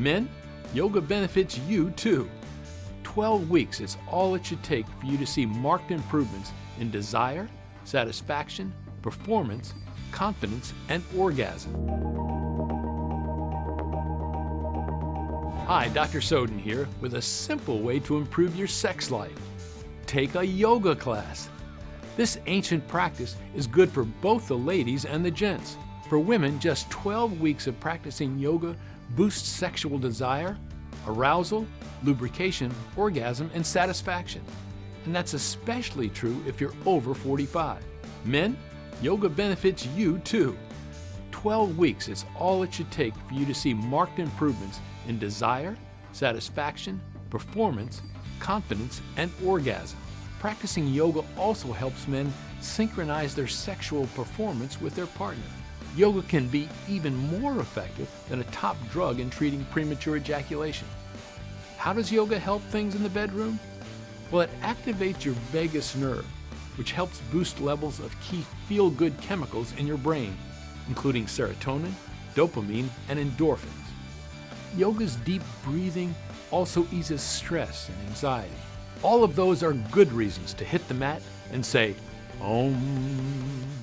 Men, yoga benefits you too. 12 weeks is all it should take for you to see marked improvements in desire, satisfaction, performance, confidence, and orgasm. Hi, Dr. Soden here with a simple way to improve your sex life. Take a yoga class. This ancient practice is good for both the ladies and the gents. For women, just 12 weeks of practicing yoga boosts sexual desire, arousal, lubrication, orgasm, and satisfaction. And that's especially true if you're over 45. Men, yoga benefits you too. 12 weeks is all it should take for you to see marked improvements in desire, satisfaction, performance, confidence, and orgasm. Practicing yoga also helps men synchronize their sexual performance with their partner. Yoga can be even more effective than a top drug in treating premature ejaculation. How does yoga help things in the bedroom? Well, it activates your vagus nerve, which helps boost levels of key feel-good chemicals in your brain, including serotonin, dopamine, and endorphins. Yoga's deep breathing also eases stress and anxiety. All of those are good reasons to hit the mat and say, Om.